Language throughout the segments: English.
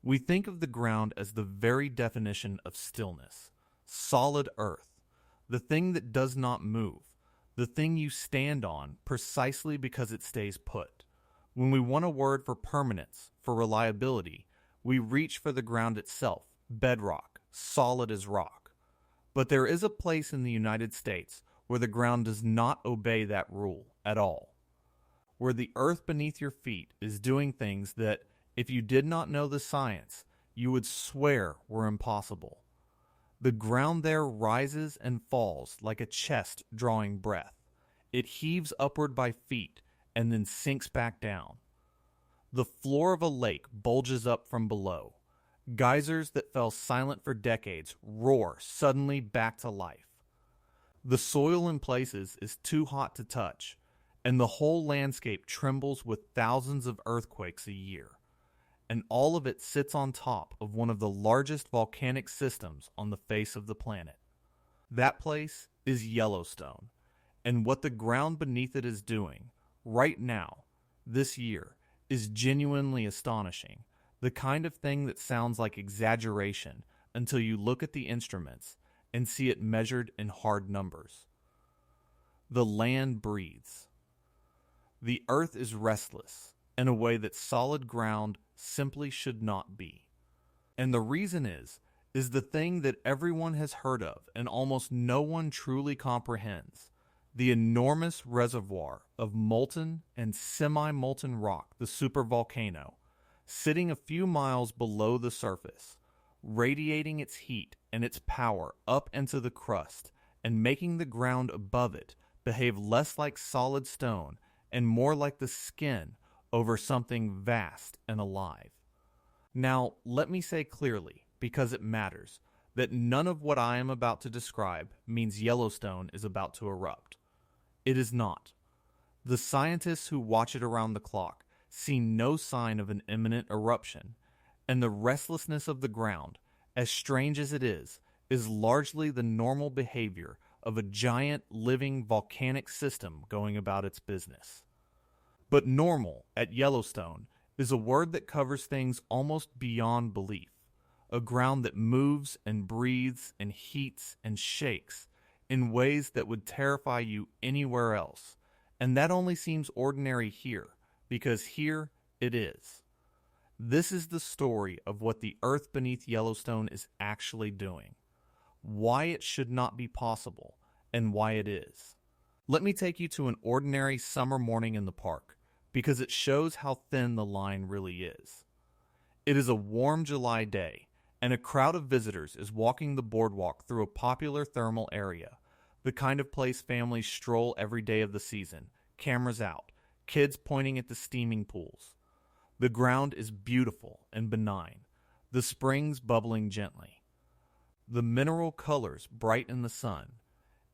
We think of the ground as the very definition of stillness, solid earth, the thing that does not move, the thing you stand on precisely because it stays put. When we want a word for permanence, for reliability, we reach for the ground itself, bedrock, solid as rock. But there is a place in the United States where the ground does not obey that rule at all, where the earth beneath your feet is doing things that, if you did not know the science, you would swear were impossible. The ground there rises and falls like a chest drawing breath. It heaves upward by feet and then sinks back down. The floor of a lake bulges up from below. Geysers that fell silent for decades roar suddenly back to life. The soil in places is too hot to touch, and the whole landscape trembles with thousands of earthquakes a year. And all of it sits on top of one of the largest volcanic systems on the face of the planet. That place is Yellowstone, and what the ground beneath it is doing, right now, this year, is genuinely astonishing, the kind of thing that sounds like exaggeration until you look at the instruments and see it measured in hard numbers. The land breathes. The earth is restless in a way that solid ground simply should not be. And the reason is the thing that everyone has heard of and almost no one truly comprehends: the enormous reservoir of molten and semi-molten rock, the supervolcano, sitting a few miles below the surface, radiating its heat and its power up into the crust and making the ground above it behave less like solid stone and more like the skin over something vast and alive. Now, let me say clearly, because it matters, that none of what I am about to describe means Yellowstone is about to erupt. It is not. The scientists who watch it around the clock see no sign of an imminent eruption, and the restlessness of the ground, as strange as it is largely the normal behavior of a giant living volcanic system going about its business. But normal, at Yellowstone, is a word that covers things almost beyond belief. A ground that moves and breathes and heats and shakes in ways that would terrify you anywhere else. And that only seems ordinary here, because here it is. This is the story of what the earth beneath Yellowstone is actually doing, why it should not be possible, and why it is. Let me take you to an ordinary summer morning in the park, because it shows how thin the line really is. It is a warm July day, and a crowd of visitors is walking the boardwalk through a popular thermal area, the kind of place families stroll every day of the season, cameras out, kids pointing at the steaming pools. The ground is beautiful and benign, the springs bubbling gently, the mineral colors bright in the sun,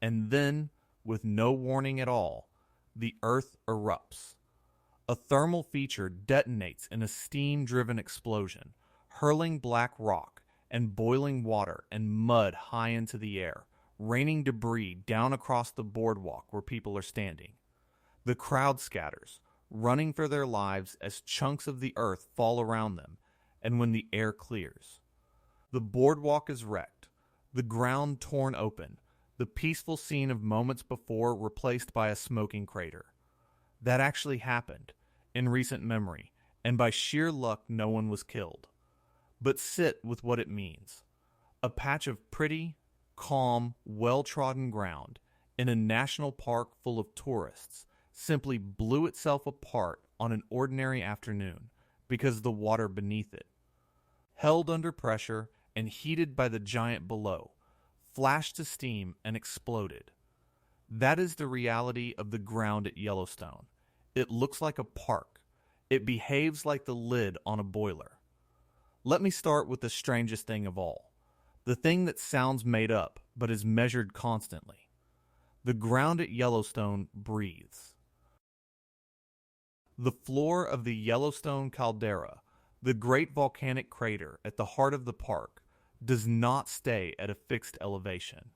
and then, with no warning at all, the earth erupts. A thermal feature detonates in a steam-driven explosion, hurling black rock and boiling water and mud high into the air, raining debris down across the boardwalk where people are standing. The crowd scatters, running for their lives as chunks of the earth fall around them, and when the air clears. The boardwalk is wrecked, the ground torn open, the peaceful scene of moments before replaced by a smoking crater. That actually happened, in recent memory, and by sheer luck no one was killed. But sit with what it means. A patch of pretty, calm, well-trodden ground in a national park full of tourists simply blew itself apart on an ordinary afternoon because the water beneath it, held under pressure and heated by the giant below, flashed to steam and exploded. That is the reality of the ground at Yellowstone. It looks like a park. It behaves like the lid on a boiler. Let me start with the strangest thing of all, the thing that sounds made up but is measured constantly. The ground at Yellowstone breathes. The floor of the Yellowstone caldera, the great volcanic crater at the heart of the park, does not stay at a fixed elevation.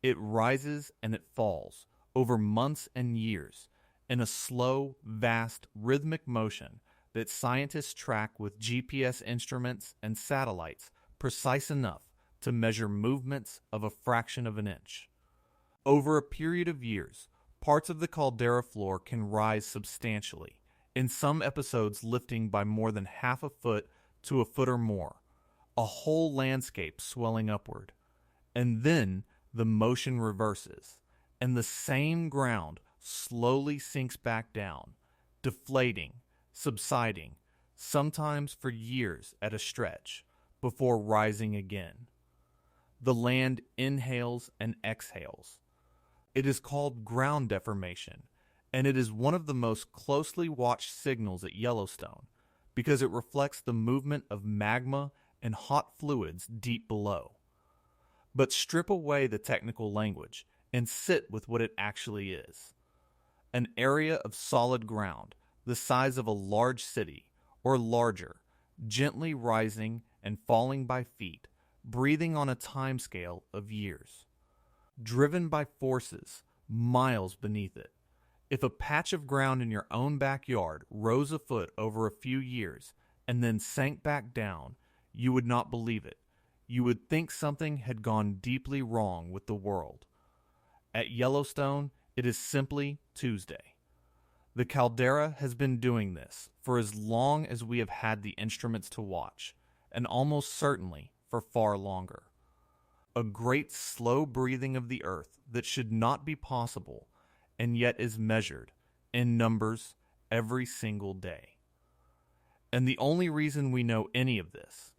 It rises and it falls over months and years in a slow, vast, rhythmic motion that scientists track with GPS instruments and satellites precise enough to measure movements of a fraction of an inch. Over a period of years, parts of the caldera floor can rise substantially, in some episodes lifting by more than half a foot to a foot or more, a whole landscape swelling upward. And then the motion reverses, and the same ground slowly sinks back down, deflating, subsiding, sometimes for years at a stretch, before rising again. The land inhales and exhales. It is called ground deformation, and it is one of the most closely watched signals at Yellowstone because it reflects the movement of magma and hot fluids deep below. But strip away the technical language and sit with what it actually is. An area of solid ground, the size of a large city, or larger, gently rising and falling by feet, breathing on a timescale of years. Driven by forces miles beneath it. If a patch of ground in your own backyard rose a foot over a few years and then sank back down, you would not believe it. You would think something had gone deeply wrong with the world. At Yellowstone, it is simply Tuesday. The caldera has been doing this for as long as we have had the instruments to watch, and almost certainly for far longer. A great slow breathing of the earth that should not be possible, and yet is measured in numbers every single day. And the only reason we know any of this,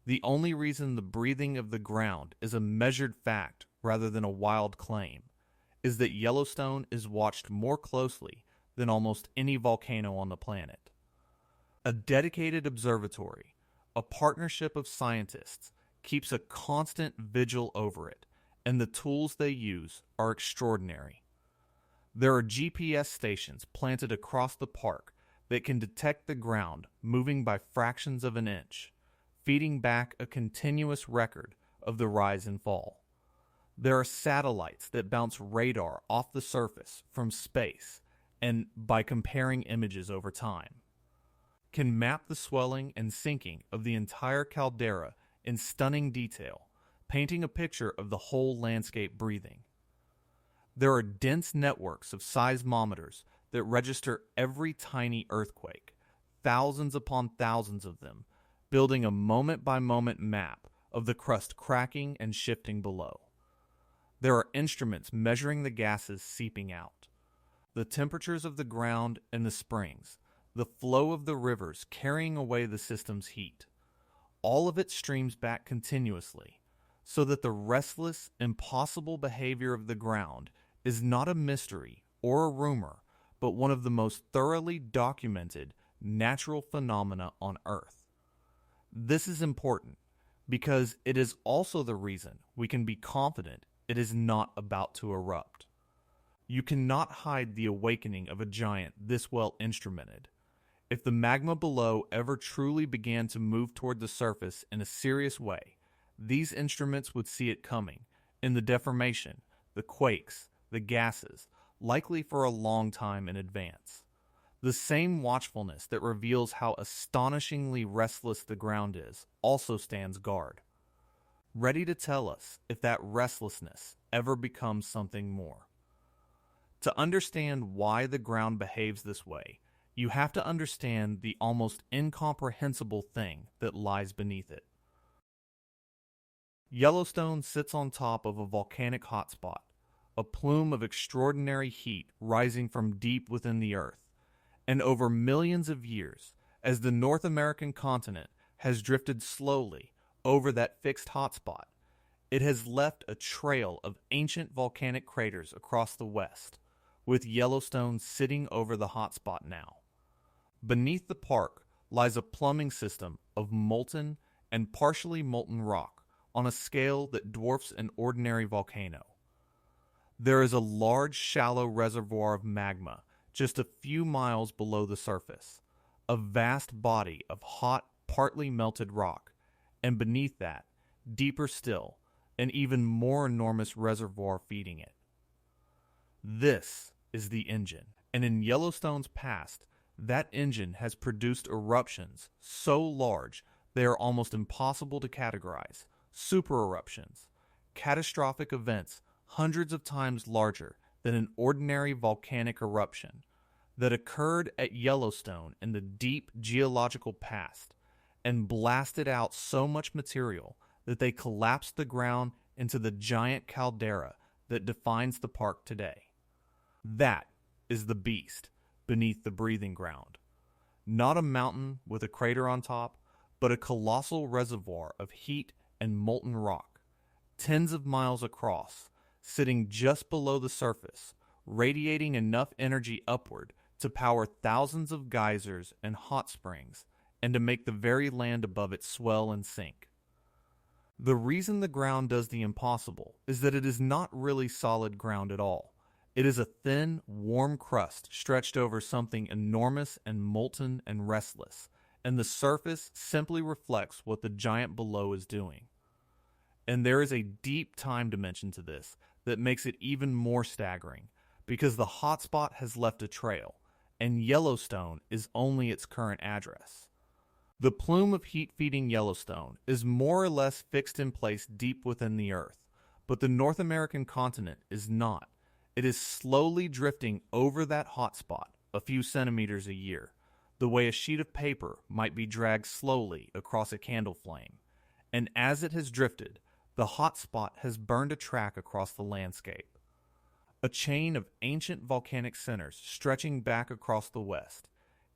the only reason the breathing of the ground is a measured fact rather than a wild claim, is that Yellowstone is watched more closely than almost any volcano on the planet. A dedicated observatory, a partnership of scientists, keeps a constant vigil over it, and the tools they use are extraordinary. There are GPS stations planted across the park that can detect the ground moving by fractions of an inch, feeding back a continuous record of the rise and fall. There are satellites that bounce radar off the surface from space and, by comparing images over time, can map the swelling and sinking of the entire caldera in stunning detail, painting a picture of the whole landscape breathing. There are dense networks of seismometers that register every tiny earthquake, thousands upon thousands of them, building a moment-by-moment map of the crust cracking and shifting below. There are instruments measuring the gases seeping out, the temperatures of the ground and the springs, the flow of the rivers carrying away the system's heat. All of it streams back continuously, so that the restless, impossible behavior of the ground is not a mystery or a rumor, but one of the most thoroughly documented natural phenomena on Earth. This is important because it is also the reason we can be confident it is not about to erupt. You cannot hide the awakening of a giant this well instrumented. If the magma below ever truly began to move toward the surface in a serious way, these instruments would see it coming, in the deformation, the quakes, the gases, likely for a long time in advance. The same watchfulness that reveals how astonishingly restless the ground is also stands guard, ready to tell us if that restlessness ever becomes something more. To understand why the ground behaves this way, you have to understand the almost incomprehensible thing that lies beneath it. Yellowstone sits on top of a volcanic hotspot, a plume of extraordinary heat rising from deep within the earth, and over millions of years, as the North American continent has drifted slowly over that fixed hotspot, it has left a trail of ancient volcanic craters across the west, with Yellowstone sitting over the hotspot now. Beneath the park lies a plumbing system of molten and partially molten rock on a scale that dwarfs an ordinary volcano. There is a large shallow reservoir of magma just a few miles below the surface, a vast body of hot, partly melted rock, and beneath that, deeper still, an even more enormous reservoir feeding it. This is the engine, and in Yellowstone's past, That engine has produced eruptions so large they are almost impossible to categorize. Super eruptions, catastrophic events hundreds of times larger than an ordinary volcanic eruption that occurred at Yellowstone in the deep geological past and blasted out so much material that they collapsed the ground into the giant caldera that defines the park today. That is the beast beneath the breathing ground. Not a mountain with a crater on top, but a colossal reservoir of heat and molten rock, tens of miles across, sitting just below the surface, radiating enough energy upward to power thousands of geysers and hot springs, and to make the very land above it swell and sink. The reason the ground does the impossible is that it is not really solid ground at all. It is a thin, warm crust stretched over something enormous and molten and restless, and the surface simply reflects what the giant below is doing. And there is a deep time dimension to this that makes it even more staggering, because the hotspot has left a trail, and Yellowstone is only its current address. The plume of heat feeding Yellowstone is more or less fixed in place deep within the earth, but the North American continent is not. It is slowly drifting over that hotspot a few centimeters a year, the way a sheet of paper might be dragged slowly across a candle flame. And as it has drifted, the hotspot has burned a track across the landscape. A chain of ancient volcanic centers stretching back across the west,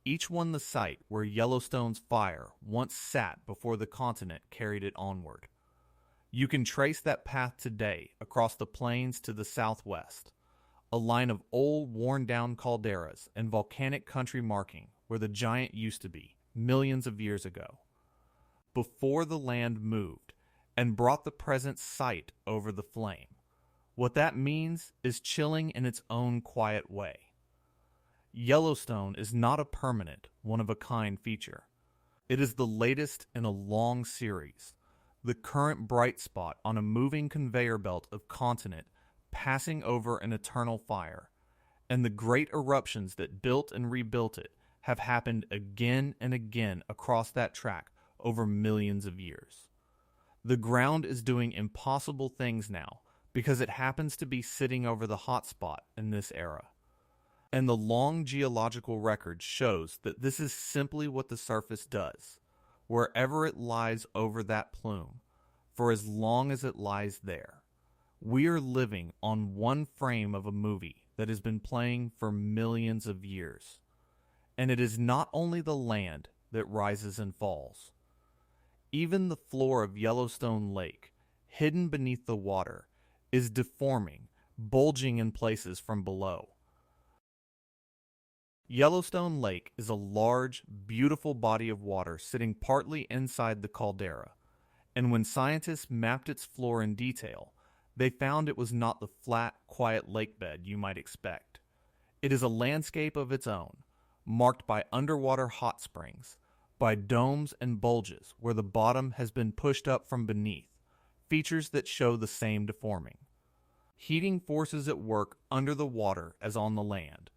each one the site where Yellowstone's fire once sat before the continent carried it onward. You can trace that path today across the plains to the southwest, a line of old worn-down calderas and volcanic country marking where the giant used to be millions of years ago, before the land moved and brought the present sight over the flame. What that means is chilling in its own quiet way. Yellowstone is not a permanent, one-of-a-kind feature. It is the latest in a long series, the current bright spot on a moving conveyor belt of continent passing over an eternal fire, and the great eruptions that built and rebuilt it have happened again and again across that track over millions of years. The ground is doing impossible things now because it happens to be sitting over the hot spot in this era. And the long geological record shows that this is simply what the surface does, wherever it lies over that plume, for as long as it lies there. We are living on one frame of a movie that has been playing for millions of years. And it is not only the land that rises and falls. Even the floor of Yellowstone Lake, hidden beneath the water, is deforming, bulging in places from below. Yellowstone Lake is a large, beautiful body of water sitting partly inside the caldera, and when scientists mapped its floor in detail, they found it was not the flat, quiet lake bed you might expect. It is a landscape of its own, marked by underwater hot springs, by domes and bulges where the bottom has been pushed up from beneath, features that show the same deforming. Heating forces at work under the water as on the land.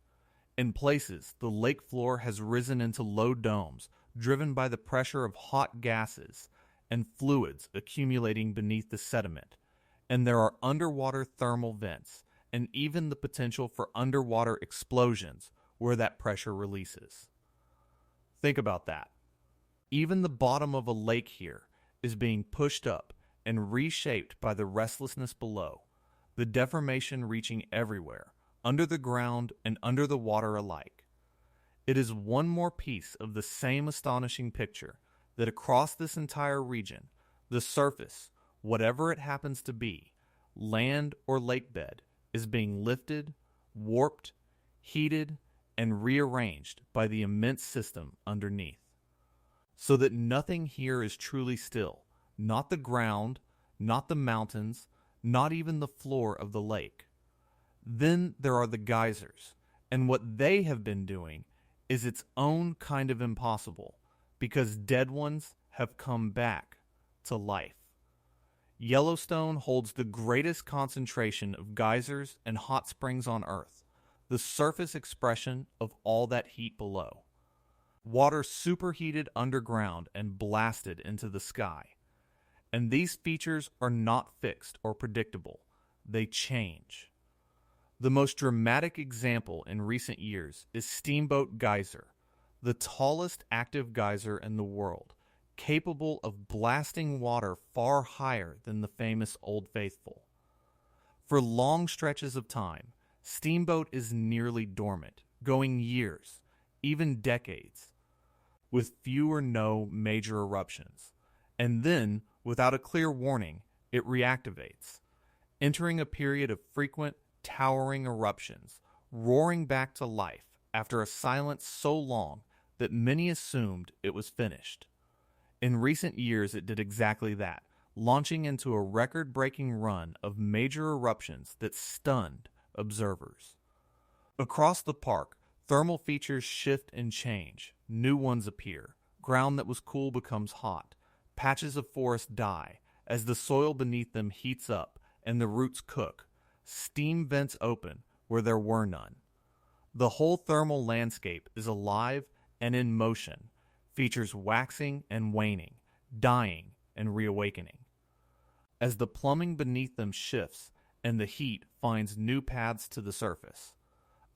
In places, the lake floor has risen into low domes driven by the pressure of hot gases and fluids accumulating beneath the sediment, and there are underwater thermal vents and even the potential for underwater explosions where that pressure releases. Think about that. Even the bottom of a lake here is being pushed up and reshaped by the restlessness below, the deformation reaching everywhere, under the ground and under the water alike. It is one more piece of the same astonishing picture that across this entire region, the surface, whatever it happens to be, land or lake bed, is being lifted, warped, heated, and rearranged by the immense system underneath. So that nothing here is truly still, not the ground, not the mountains, not even the floor of the lake. Then there are the geysers, and what they have been doing is its own kind of impossible, because dead ones have come back to life. Yellowstone holds the greatest concentration of geysers and hot springs on Earth, the surface expression of all that heat below. Water superheated underground and blasted into the sky. And these features are not fixed or predictable. They change. The most dramatic example in recent years is Steamboat Geyser, the tallest active geyser in the world, capable of blasting water far higher than the famous Old Faithful. For long stretches of time, Steamboat is nearly dormant, going years, even decades, with few or no major eruptions. And then, without a clear warning, it reactivates, entering a period of frequent, towering eruptions, roaring back to life after a silence so long that many assumed it was finished. In recent years, it did exactly that, launching into a record-breaking run of major eruptions that stunned observers. Across the park, thermal features shift and change. New ones appear. Ground that was cool becomes hot. Patches of forest die as the soil beneath them heats up and the roots cook. Steam vents open where there were none. The whole thermal landscape is alive and in motion, features waxing and waning, dying and reawakening. As the plumbing beneath them shifts and the heat finds new paths to the surface,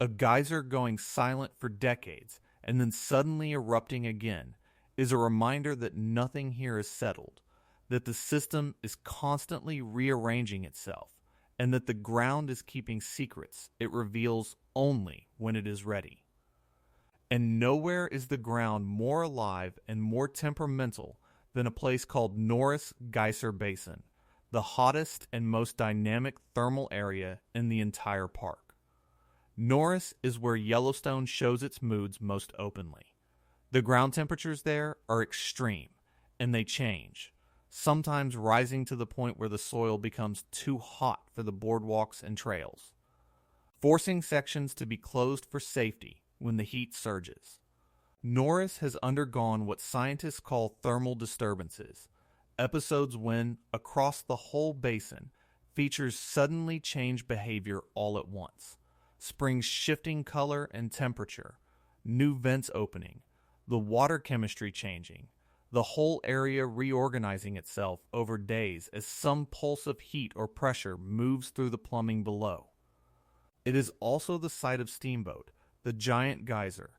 a geyser going silent for decades and then suddenly erupting again is a reminder that nothing here is settled, that the system is constantly rearranging itself, and that the ground is keeping secrets it reveals only when it is ready. And nowhere is the ground more alive and more temperamental than a place called Norris Geyser Basin, the hottest and most dynamic thermal area in the entire park. Norris is where Yellowstone shows its moods most openly. The ground temperatures there are extreme, and they change, sometimes rising to the point where the soil becomes too hot for the boardwalks and trails, forcing sections to be closed for safety when the heat surges. Norris has undergone what scientists call thermal disturbances, episodes when, across the whole basin, features suddenly change behavior all at once. Springs shifting color and temperature, new vents opening, the water chemistry changing, the whole area reorganizing itself over days as some pulse of heat or pressure moves through the plumbing below. It is also the site of Steamboat, the giant geyser,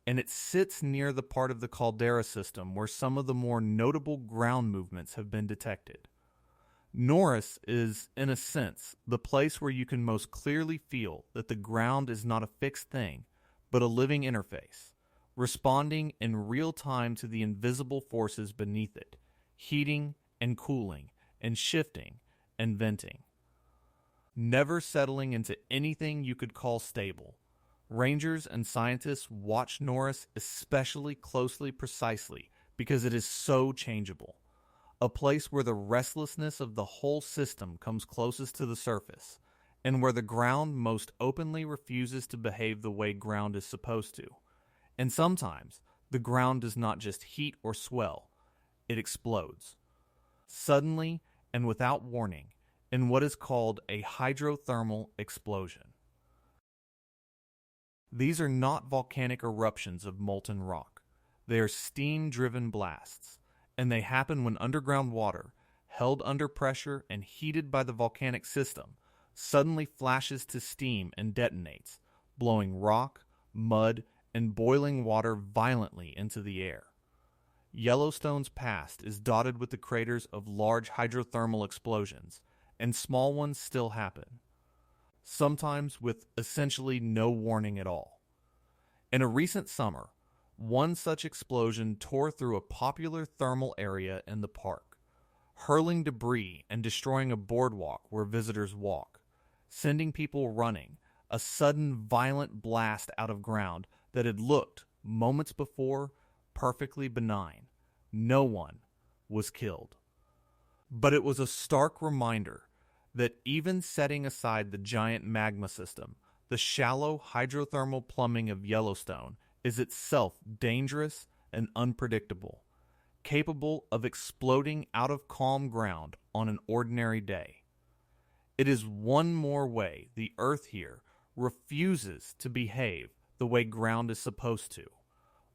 and it sits near the part of the caldera system where some of the more notable ground movements have been detected. Norris is, in a sense, the place where you can most clearly feel that the ground is not a fixed thing, but a living interface, responding in real time to the invisible forces beneath it, heating and cooling and shifting and venting. Never settling into anything you could call stable, rangers and scientists watch Norris especially closely precisely because it is so changeable. A place where the restlessness of the whole system comes closest to the surface, and where the ground most openly refuses to behave the way ground is supposed to. And sometimes, the ground does not just heat or swell, it explodes. Suddenly, and without warning, in what is called a hydrothermal explosion. These are not volcanic eruptions of molten rock. They are steam-driven blasts, and they happen when underground water, held under pressure and heated by the volcanic system, suddenly flashes to steam and detonates, blowing rock, mud, and boiling water violently into the air. Yellowstone's past is dotted with the craters of large hydrothermal explosions, and small ones still happen, sometimes with essentially no warning at all. In a recent summer, one such explosion tore through a popular thermal area in the park, hurling debris and destroying a boardwalk where visitors walk, sending people running, a sudden violent blast out of ground that had looked, moments before, perfectly benign. No one was killed. But it was a stark reminder that even setting aside the giant magma system, the shallow hydrothermal plumbing of Yellowstone is itself dangerous and unpredictable, capable of exploding out of calm ground on an ordinary day. It is one more way the Earth here refuses to behave the way ground is supposed to,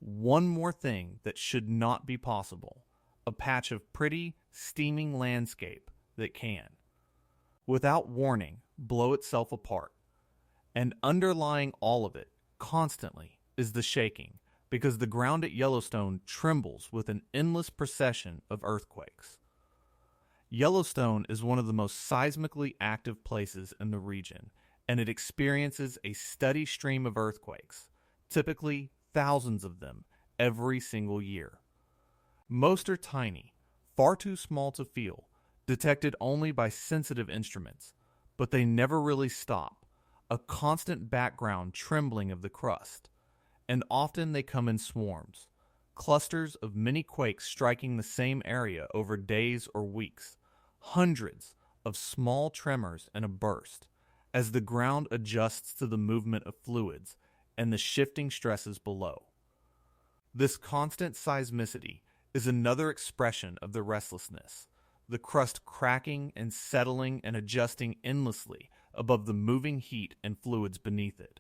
One more thing that should not be possible: a patch of pretty, steaming landscape that can, without warning, blow itself apart. And underlying all of it, constantly, is the shaking, because the ground at Yellowstone trembles with an endless procession of earthquakes. Yellowstone is one of the most seismically active places in the region, and it experiences a steady stream of earthquakes, typically thousands of them, every single year. Most are tiny, far too small to feel, detected only by sensitive instruments, but they never really stop, a constant background trembling of the crust, and often they come in swarms, clusters of many quakes striking the same area over days or weeks, hundreds of small tremors in a burst, as the ground adjusts to the movement of fluids and the shifting stresses below. This constant seismicity is another expression of the restlessness, the crust cracking and settling and adjusting endlessly above the moving heat and fluids beneath it.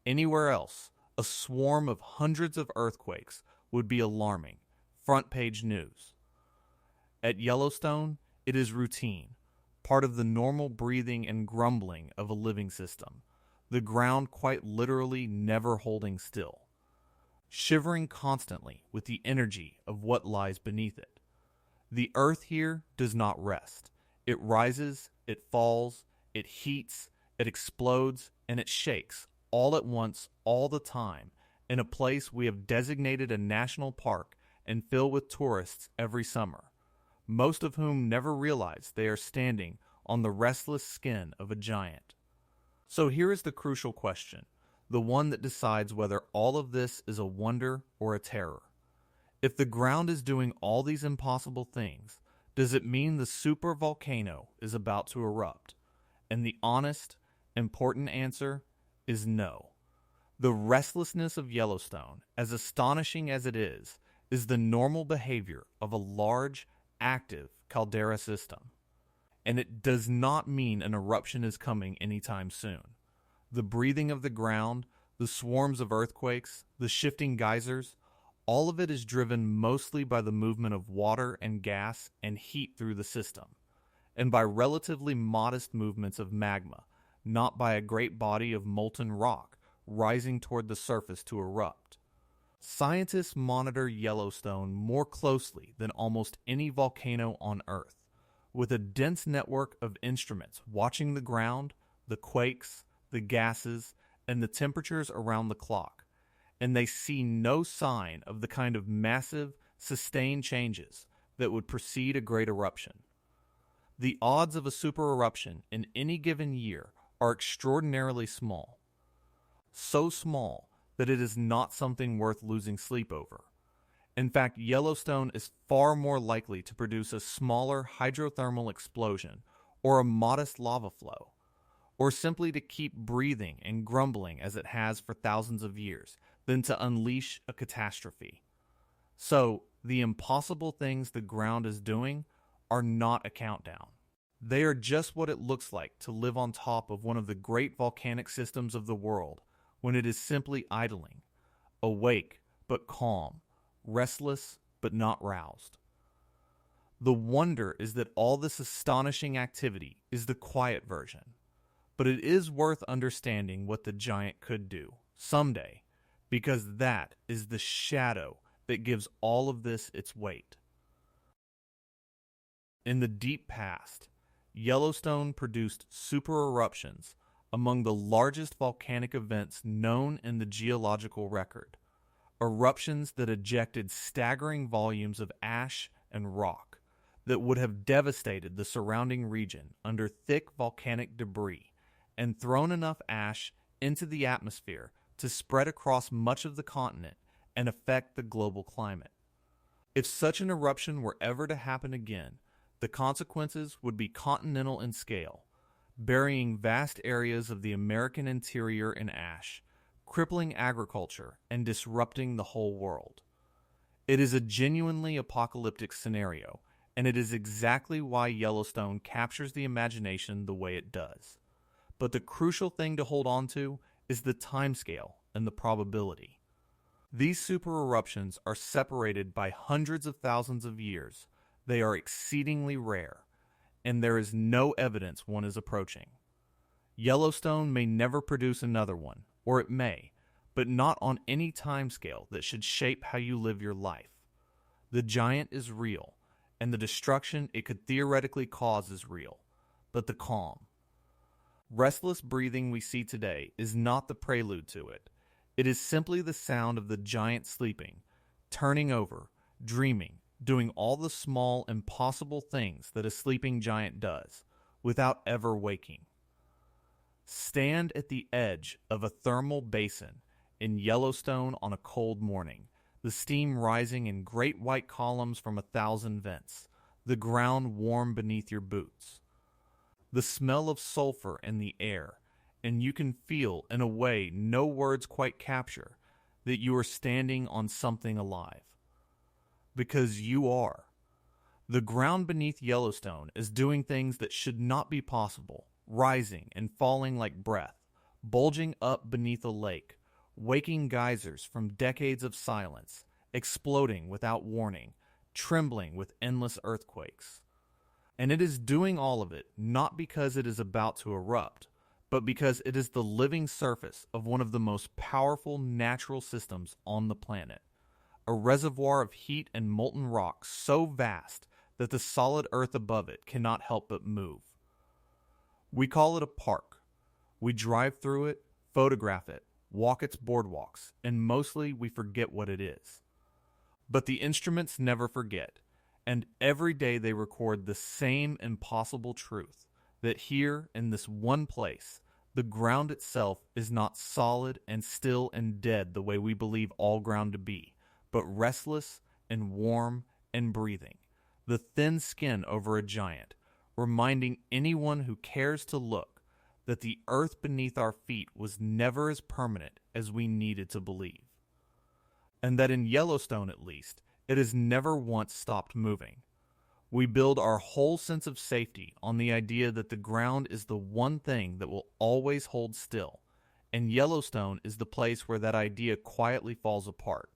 Anywhere else, a swarm of hundreds of earthquakes would be alarming, front-page news. At Yellowstone, it is routine, part of the normal breathing and grumbling of a living system, the ground quite literally never holding still, shivering constantly with the energy of what lies beneath it. The earth here does not rest. It rises, it falls, it heats, it explodes, and it shakes, all at once, all the time, in a place we have designated a national park and fill with tourists every summer, most of whom never realize they are standing on the restless skin of a giant. So here is the crucial question, the one that decides whether all of this is a wonder or a terror. If the ground is doing all these impossible things, does it mean the supervolcano is about to erupt? And the honest, important answer is no. The restlessness of Yellowstone, as astonishing as it is the normal behavior of a large, active caldera system. And it does not mean an eruption is coming anytime soon. The breathing of the ground, the swarms of earthquakes, the shifting geysers, all of it is driven mostly by the movement of water and gas and heat through the system, and by relatively modest movements of magma, not by a great body of molten rock rising toward the surface to erupt. Scientists monitor Yellowstone more closely than almost any volcano on Earth, with a dense network of instruments watching the ground, the quakes, the gases, and the temperatures around the clock, and they see no sign of the kind of massive, sustained changes that would precede a great eruption. The odds of a supereruption in any given year are extraordinarily small, so small that it is not something worth losing sleep over. In fact, Yellowstone is far more likely to produce a smaller hydrothermal explosion or a modest lava flow, or simply to keep breathing and grumbling as it has for thousands of years, than to unleash a catastrophe. So, the impossible things the ground is doing are not a countdown. They are just what it looks like to live on top of one of the great volcanic systems of the world when it is simply idling, awake but calm, restless but not roused. The wonder is that all this astonishing activity is the quiet version, but it is worth understanding what the giant could do someday, because that is the shadow that gives all of this its weight. In the deep past, Yellowstone produced supereruptions, among the largest volcanic events known in the geological record, eruptions that ejected staggering volumes of ash and rock that would have devastated the surrounding region under thick volcanic debris and thrown enough ash into the atmosphere to spread across much of the continent and affect the global climate. If such an eruption were ever to happen again, the consequences would be continental in scale, burying vast areas of the American interior in ash, crippling agriculture, and disrupting the whole world. It is a genuinely apocalyptic scenario, and it is exactly why Yellowstone captures the imagination the way it does. But the crucial thing to hold on to is the timescale and the probability. These supereruptions are separated by hundreds of thousands of years. They are exceedingly rare, and there is no evidence one is approaching. Yellowstone may never produce another one, or it may, but not on any timescale that should shape how you live your life. The giant is real, and the destruction it could theoretically cause is real, but the calm, restless breathing we see today is not the prelude to it. It is simply the sound of the giant sleeping, turning over, dreaming, doing all the small, impossible things that a sleeping giant does, without ever waking. Stand at the edge of a thermal basin in Yellowstone on a cold morning, the steam rising in great white columns from 1,000 vents, the ground warm beneath your boots. The smell of sulfur in the air, and you can feel, in a way no words quite capture, that you are standing on something alive. Because you are. The ground beneath Yellowstone is doing things that should not be possible, rising and falling like breath, bulging up beneath a lake, waking geysers from decades of silence, exploding without warning, trembling with endless earthquakes. And it is doing all of it not because it is about to erupt, but because it is the living surface of one of the most powerful natural systems on the planet, a reservoir of heat and molten rock so vast that the solid earth above it cannot help but move. We call it a park. We drive through it, photograph it, walk its boardwalks, and mostly we forget what it is. But the instruments never forget, and every day they record the same impossible truth, that here in this one place, the ground itself is not solid and still and dead the way we believe all ground to be, but restless and warm and breathing, the thin skin over a giant, reminding anyone who cares to look that the earth beneath our feet was never as permanent as we needed to believe. And that in Yellowstone, at least, it has never once stopped moving. We build our whole sense of safety on the idea that the ground is the one thing that will always hold still, and Yellowstone is the place where that idea quietly falls apart,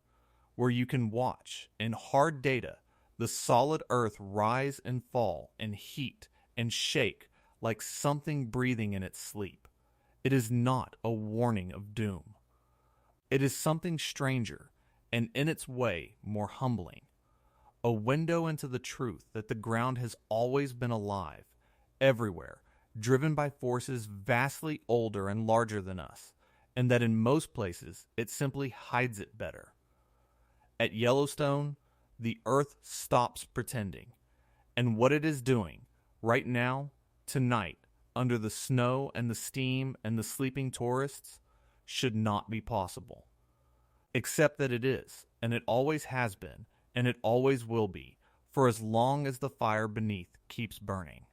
where you can watch, in hard data, the solid earth rise and fall and heat and shake like something breathing in its sleep. It is not a warning of doom. It is something stranger, and in its way more humbling. A window into the truth that the ground has always been alive, everywhere, driven by forces vastly older and larger than us, and that in most places it simply hides it better. At Yellowstone, the earth stops pretending, and what it is doing, right now, tonight, under the snow and the steam and the sleeping tourists, should not be possible. Except that it is, and it always has been, and it always will be, for as long as the fire beneath keeps burning.